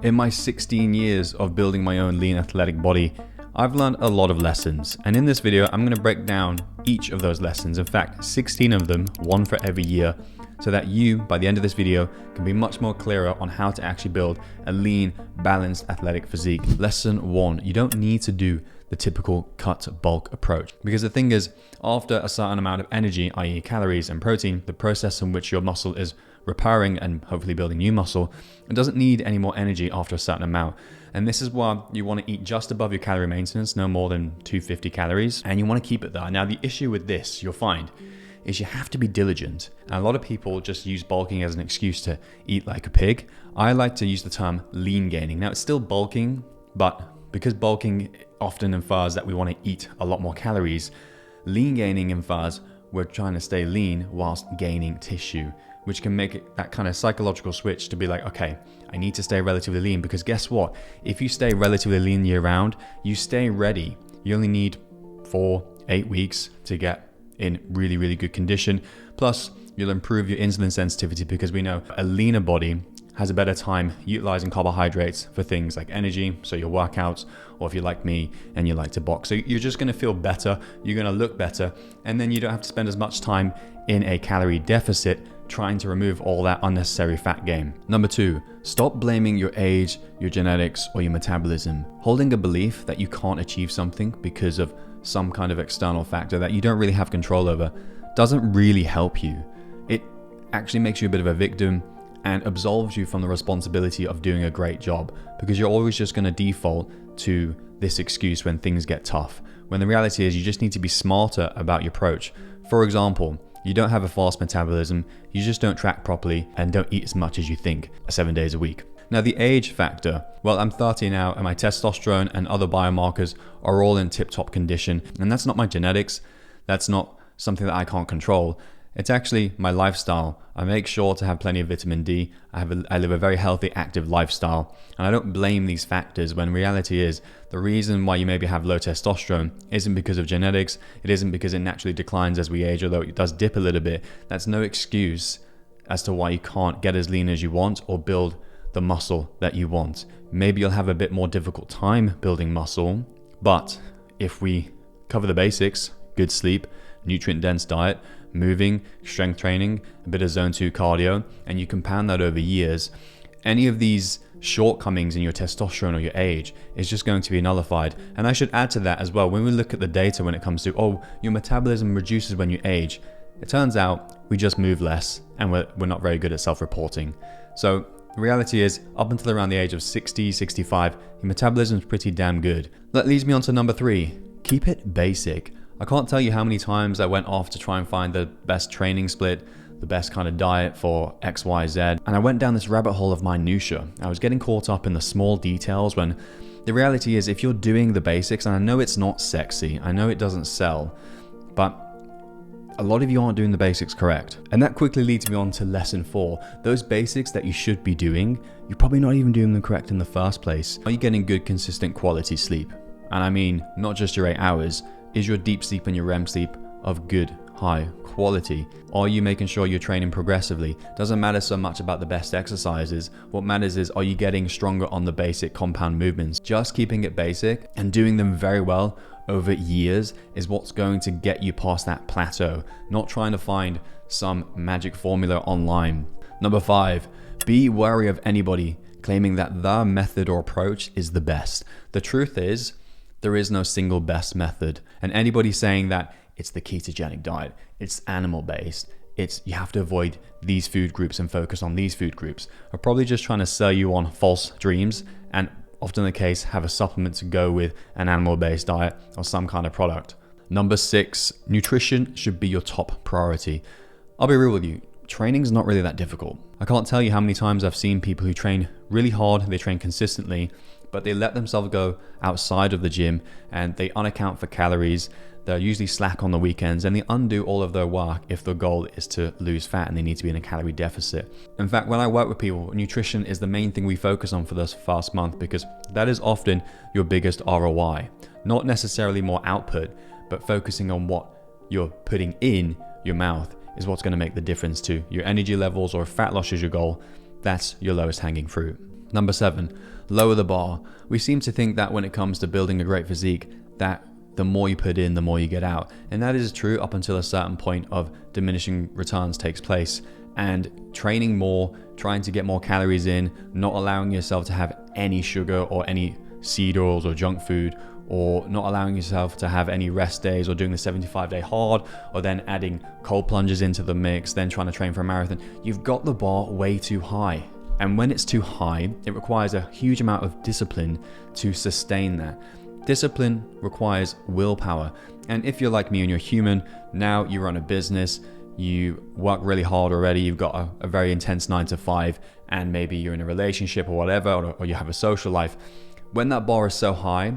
In my 16 years of building my own lean athletic body, I've learned a lot of lessons, and in this video I'm going to break down each of those lessons, in fact 16 of them, one for every year, so that you, by the end of this video, can be much more clearer on how to actually build a lean, balanced athletic physique. Lesson 1, you don't need to do the typical cut bulk approach, because the thing is, after a certain amount of energy, i.e. calories and protein, the process in which your muscle is repairing and hopefully building new muscle, it doesn't need any more energy after a certain amount. And this is why you want to eat just above your calorie maintenance, no more than 250 calories, and you want to keep it there. Now the issue with this, you'll find, is you have to be diligent. And a lot of people just use bulking as an excuse to eat like a pig. I like to use the term lean gaining. Now it's still bulking, but because bulking often infers that we want to eat a lot more calories, lean gaining infers we're trying to stay lean whilst gaining tissue, which can make it that kind of psychological switch to be like, okay, I need to stay relatively lean, because guess what? If you stay relatively lean year round, you stay ready. You only need 4-8 weeks to get in really, really good condition. Plus, you'll improve your insulin sensitivity, because we know a leaner body has a better time utilizing carbohydrates for things like energy, so your workouts, or if you're like me and you like to box. So you're just gonna feel better, you're gonna look better, and then you don't have to spend as much time in a calorie deficit trying to remove all that unnecessary fat gain. Number 2, stop blaming your age, your genetics, or your metabolism. Holding a belief that you can't achieve something because of some kind of external factor that you don't really have control over doesn't really help you. It actually makes you a bit of a victim and absolves you from the responsibility of doing a great job, because you're always just going to default to this excuse when things get tough, when the reality is you just need to be smarter about your approach. For example, you don't have a fast metabolism, you just don't track properly and don't eat as much as you think 7 days a week. Now the age factor, well, I'm 30 now and my testosterone and other biomarkers are all in tip-top condition, and that's not my genetics, that's not something that I can't control. It's actually my lifestyle. I make sure to have plenty of vitamin D. I live a very healthy, active lifestyle. And I don't blame these factors, when reality is the reason why you maybe have low testosterone isn't because of genetics. It isn't because it naturally declines as we age, although it does dip a little bit. That's no excuse as to why you can't get as lean as you want or build the muscle that you want. Maybe you'll have a bit more difficult time building muscle, but if we cover the basics, good sleep, nutrient-dense diet, moving, strength training, a bit of zone 2 cardio, and you compound that over years, any of these shortcomings in your testosterone or your age is just going to be nullified. And I should add to that as well, when we look at the data when it comes to, oh, your metabolism reduces when you age, it turns out we just move less and we're not very good at self-reporting. So the reality is, up until around the age of 60, 65, your metabolism is pretty damn good. That leads me on to number 3, keep it basic. I can't tell you how many times I went off to try and find the best training split, the best kind of diet for X, Y, Z, and I went down this rabbit hole of minutia. I was getting caught up in the small details, when the reality is, if you're doing the basics, and I know it's not sexy, I know it doesn't sell, but a lot of you aren't doing the basics correct. And that quickly leads me on to lesson 4. Those basics that you should be doing, you're probably not even doing them correct in the first place. Are you getting good, consistent quality sleep? And I mean, not just your 8 hours. Is your deep sleep and your REM sleep of good, high quality? Are you making sure you're training progressively? Doesn't matter so much about the best exercises. What matters is, are you getting stronger on the basic compound movements? Just keeping it basic and doing them very well over years is what's going to get you past that plateau, not trying to find some magic formula online. Number 5, be wary of anybody claiming that their method or approach is the best. The truth is, there is no single best method, and anybody saying that it's the ketogenic diet, it's animal-based, it's you have to avoid these food groups and focus on these food groups, are probably just trying to sell you on false dreams, and often the case have a supplement to go with an animal-based diet or some kind of product. Number 6, nutrition should be your top priority. I'll be real with you, training's not really that difficult. I can't tell you how many times I've seen people who train really hard, they train consistently, but they let themselves go outside of the gym and they unaccount for calories. They're usually slack on the weekends and they undo all of their work if their goal is to lose fat and they need to be in a calorie deficit. In fact, when I work with people, nutrition is the main thing we focus on for this first month, because that is often your biggest ROI. Not necessarily more output, but focusing on what you're putting in your mouth is what's going to make the difference to your energy levels, or if fat loss is your goal, that's your lowest hanging fruit. Number 7, lower the bar. We seem to think that when it comes to building a great physique, that the more you put in, the more you get out. And that is true up until a certain point of diminishing returns takes place. And training more, trying to get more calories in, not allowing yourself to have any sugar or any seed oils or junk food, or not allowing yourself to have any rest days, or doing the 75-day hard, or then adding cold plunges into the mix, then trying to train for a marathon. You've got the bar way too high. And when it's too high, it requires a huge amount of discipline to sustain that. Discipline requires willpower. And if you're like me and you're human, now you run a business, you work really hard already, you've got a very intense 9 to 5, and maybe you're in a relationship or whatever, or you have a social life. When that bar is so high,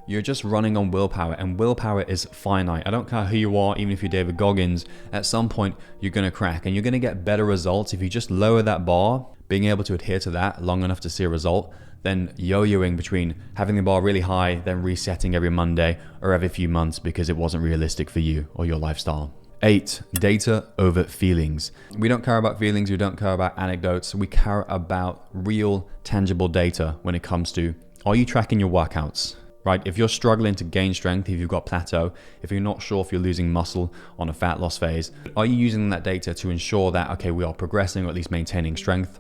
you're just running on willpower, and willpower is finite. I don't care who you are, even if you're David Goggins, at some point you're gonna crack, and you're gonna get better results if you just lower that bar, being able to adhere to that long enough to see a result, then yo-yoing between having the bar really high, then resetting every Monday or every few months because it wasn't realistic for you or your lifestyle. 8, data over feelings. We don't care about feelings, we don't care about anecdotes, we care about real, tangible data when it comes to, are you tracking your workouts? Right? If you're struggling to gain strength, if you've got plateau, if you're not sure if you're losing muscle on a fat loss phase, are you using that data to ensure that, okay, we are progressing or at least maintaining strength?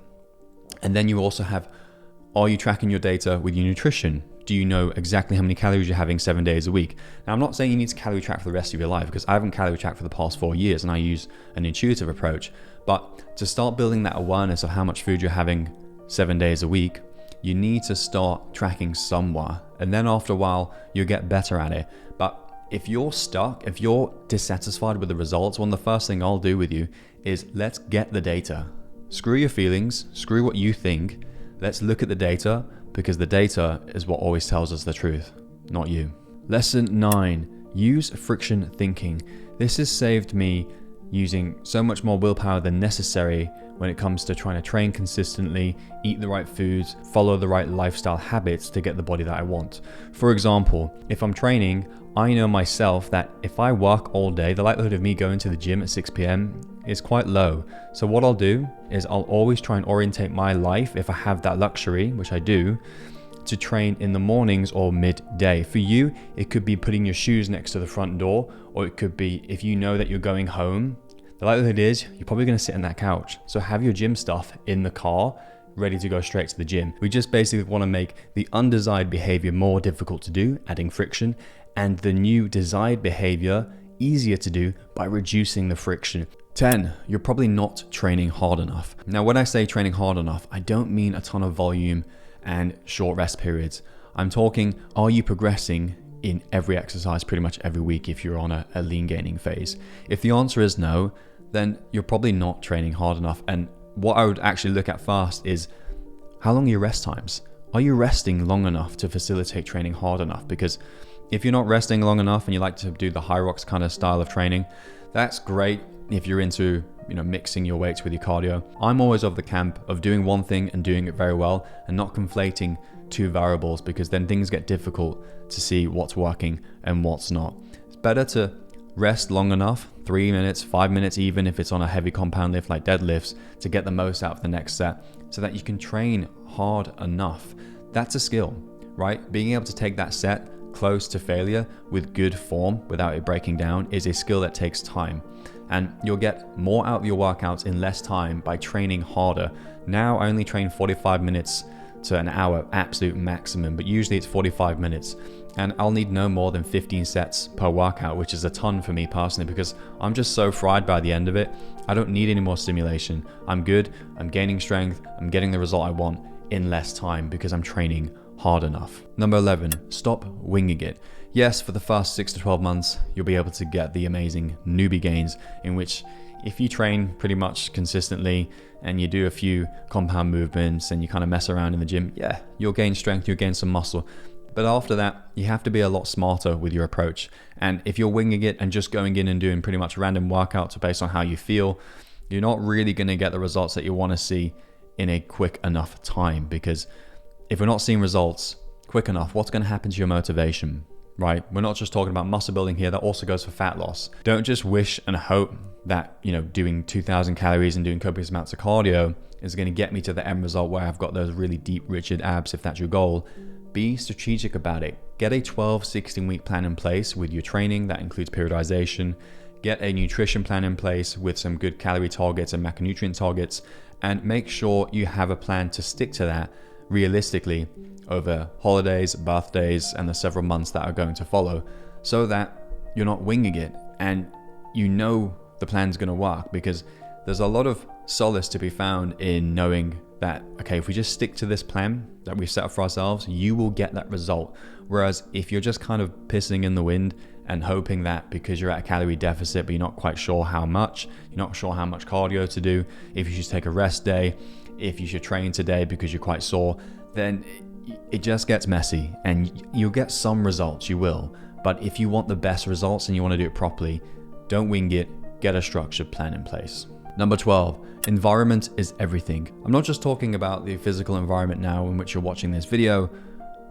And then you also have, are you tracking your data with your nutrition? Do you know exactly how many calories you're having 7 days a week? Now, I'm not saying you need to calorie track for the rest of your life, because I haven't calorie tracked for the past 4 years and I use an intuitive approach. But to start building that awareness of how much food you're having 7 days a week, you need to start tracking somewhere. And then after a while, you'll get better at it. But if you're stuck, if you're dissatisfied with the results, one of the first thing I'll do with you is let's get the data. Screw your feelings, screw what you think. Let's look at the data, because the data is what always tells us the truth, not you. Lesson 9, use friction thinking. This has saved me using so much more willpower than necessary when it comes to trying to train consistently, eat the right foods, follow the right lifestyle habits to get the body that I want. For example, if I'm training, I know myself that if I work all day, the likelihood of me going to the gym at 6 p.m. is quite low. So what I'll do is I'll always try and orientate my life, if I have that luxury, which I do, to train in the mornings or midday. For you, it could be putting your shoes next to the front door, or it could be if you know that you're going home, the likelihood is you're probably going to sit on that couch. So have your gym stuff in the car, ready to go straight to the gym. We just basically want to make the undesired behavior more difficult to do, adding friction, and the new desired behavior easier to do by reducing the friction. 10, you're probably not training hard enough. Now, when I say training hard enough, I don't mean a ton of volume and short rest periods. I'm talking, are you progressing in every exercise pretty much every week if you're on a lean gaining phase? If the answer is no, then you're probably not training hard enough. And what I would actually look at first is, how long are your rest times? Are you resting long enough to facilitate training hard enough? Because if you're not resting long enough and you like to do the high rocks kind of style of training, that's great if you're into mixing your weights with your cardio. I'm always of the camp of doing one thing and doing it very well and not conflating two variables, because then things get difficult to see what's working and what's not. It's better to rest long enough, 3 minutes, 5 minutes, even if it's on a heavy compound lift like deadlifts, to get the most out of the next set so that you can train hard enough. That's a skill, right? Being able to take that set close to failure with good form without it breaking down is a skill that takes time. And you'll get more out of your workouts in less time by training harder. Now I only train 45 minutes to an hour, absolute maximum, but usually it's 45 minutes. And I'll need no more than 15 sets per workout, which is a ton for me personally, because I'm just so fried by the end of it. I don't need any more stimulation. I'm good, I'm gaining strength, I'm getting the result I want in less time because I'm training hard enough. Number 11, stop winging it. Yes, for the first 6 to 12 months, you'll be able to get the amazing newbie gains, in which if you train pretty much consistently and you do a few compound movements and you kind of mess around in the gym, yeah, you'll gain strength, you'll gain some muscle. But after that, you have to be a lot smarter with your approach. And if you're winging it and just going in and doing pretty much random workouts based on how you feel, you're not really going to get the results that you want to see in a quick enough time. Because if we're not seeing results quick enough, what's going to happen to your motivation? right? We're not just talking about muscle building here, that also goes for fat loss. Don't just wish and hope that, doing 2,000 calories and doing copious amounts of cardio is going to get me to the end result where I've got those really deep, rigid abs, if that's your goal. Be strategic about it. Get a 12, 16 week plan in place with your training. That includes periodization. Get a nutrition plan in place with some good calorie targets and macronutrient targets, and make sure you have a plan to stick to that realistically over holidays, birthdays, and the several months that are going to follow, so that you're not winging it and the plan's going to work. Because there's a lot of solace to be found in knowing that, okay, if we just stick to this plan that we've set up for ourselves, you will get that result. Whereas if you're just kind of pissing in the wind and hoping that because you're at a calorie deficit, but you're not quite sure how much, you're not sure how much cardio to do, if you should take a rest day, if you should train today because you're quite sore, then it just gets messy, and you'll get some results, you will. But if you want the best results and you want to do it properly, don't wing it, get a structured plan in place. Number 12, environment is everything. I'm not just talking about the physical environment now in which you're watching this video.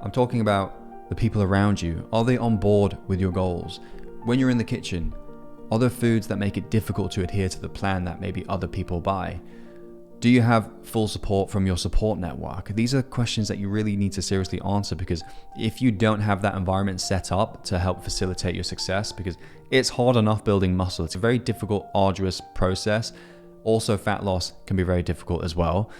I'm talking about the people around you. Are they on board with your goals? When you're in the kitchen, are there foods that make it difficult to adhere to the plan that maybe other people buy? Do you have full support from your support network? These are questions that you really need to seriously answer, because if you don't have that environment set up to help facilitate your success, because it's hard enough building muscle, it's a very difficult, arduous process. Also, fat loss can be very difficult as well.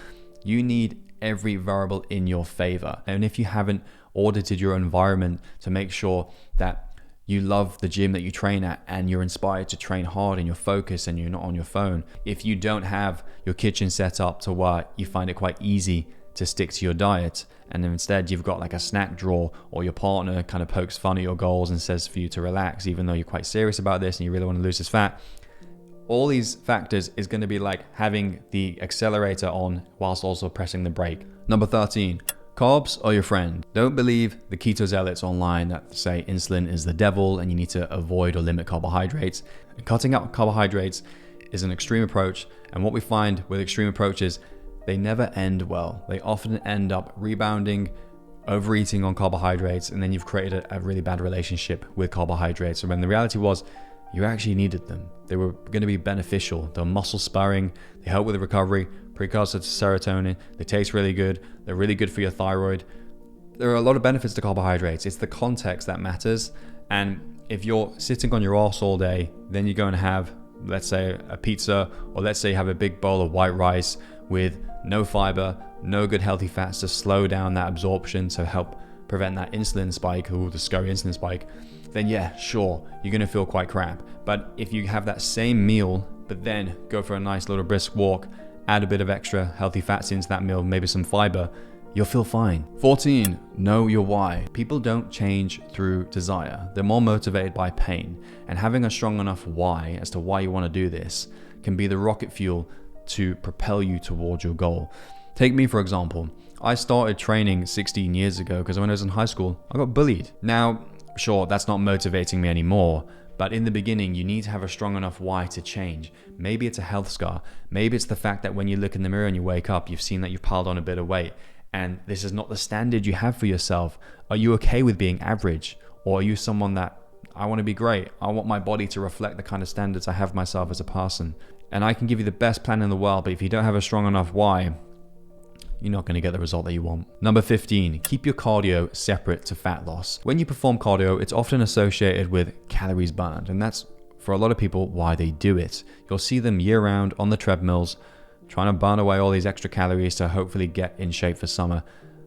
You need every variable in your favor. And if you haven't audited your environment to make sure that you love the gym that you train at and you're inspired to train hard and you're focused and you're not on your phone, if you don't have your kitchen set up to where you find it quite easy to stick to your diet, and instead you've got like a snack drawer, or your partner kind of pokes fun at your goals and says for you to relax even though you're quite serious about this and you really want to lose this fat, all these factors is going to be like having the accelerator on whilst also pressing the brake. Number 13, carbs are your friend. Don't believe the keto zealots online that say insulin is the devil and you need to avoid or limit carbohydrates. Cutting out carbohydrates is an extreme approach, and what we find with extreme approaches, they never end well. They often end up rebounding, overeating on carbohydrates, and then you've created a really bad relationship with carbohydrates. And when the reality was, you actually needed them. They were going to be beneficial. They're muscle spurring, they help with the recovery, precursor to serotonin, they taste really good, they're really good for your thyroid. There are a lot of benefits to carbohydrates. It's the context that matters. And if you're sitting on your arse all day, then you're going to have, let's say, a pizza, or let's say you have a big bowl of white rice with no fiber, no good healthy fats to slow down that absorption to help prevent that insulin spike, or the scurry insulin spike, then yeah, sure, you're going to feel quite crap. But if you have that same meal, but then go for a nice little brisk walk, add a bit of extra healthy fats into that meal, maybe some fiber, you'll feel fine. 14, know your why. People don't change through desire. They're more motivated by pain. And having a strong enough why as to why you want to do this can be the rocket fuel to propel you towards your goal. Take me, for example. I started training 16 years ago because when I was in high school, I got bullied. Now, sure, that's not motivating me anymore, but in the beginning, you need to have a strong enough why to change. Maybe it's a health scar. Maybe it's the fact that when you look in the mirror and you wake up, you've seen that you've piled on a bit of weight, and this is not the standard you have for yourself. Are you okay with being average? Or are you someone that, I want to be great, I want my body to reflect the kind of standards I have myself as a person? And I can give you the best plan in the world, but if you don't have a strong enough why, you're not going to get the result that you want. Number 15, keep your cardio separate to fat loss. When you perform cardio, it's often associated with calories burned, and that's, for a lot of people, why they do it. You'll see them year round on the treadmills, trying to burn away all these extra calories to hopefully get in shape for summer.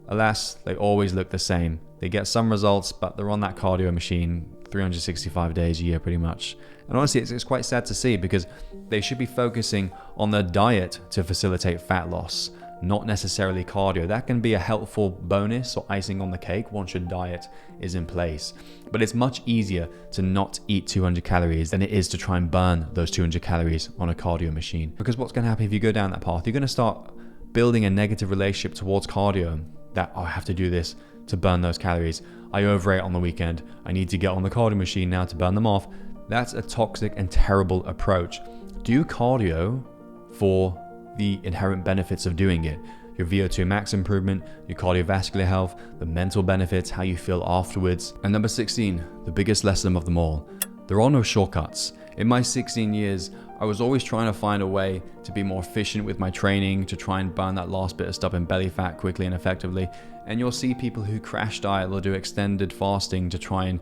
Alas, they always look the same. They get some results, but they're on that cardio machine 365 days a year pretty much. And honestly, it's quite sad to see, because they should be focusing on their diet to facilitate fat loss, not necessarily cardio. That can be a helpful bonus or icing on the cake once your diet is in place. But it's much easier to not eat 200 calories than it is to try and burn those 200 calories on a cardio machine. Because what's going to happen if you go down that path? You're going to start building a negative relationship towards cardio, that, oh, I have to do this to burn those calories. I overate on the weekend. I need to get on the cardio machine now to burn them off. That's a toxic and terrible approach. Do cardio for the inherent benefits of doing it. your VO2 max improvement, your cardiovascular health, the mental benefits, how you feel afterwards. And number 16, the biggest lesson of them all, there are no shortcuts. In my 16 years, I was always trying to find a way to be more efficient with my training, to try and burn that last bit of stubborn belly fat quickly and effectively. And you'll see people who crash diet or do extended fasting to try and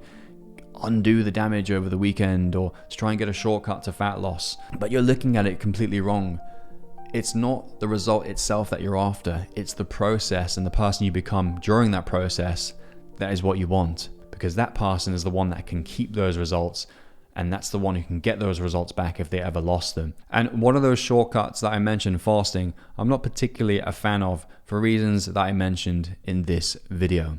undo the damage over the weekend, or to try and get a shortcut to fat loss. But you're looking at it completely wrong. It's not the result itself that you're after. It's the process and the person you become during that process that is what you want, because that person is the one that can keep those results, and that's the one who can get those results back if they ever lost them. And one of those shortcuts that I mentioned, fasting, I'm not particularly a fan of for reasons that I mentioned in this video.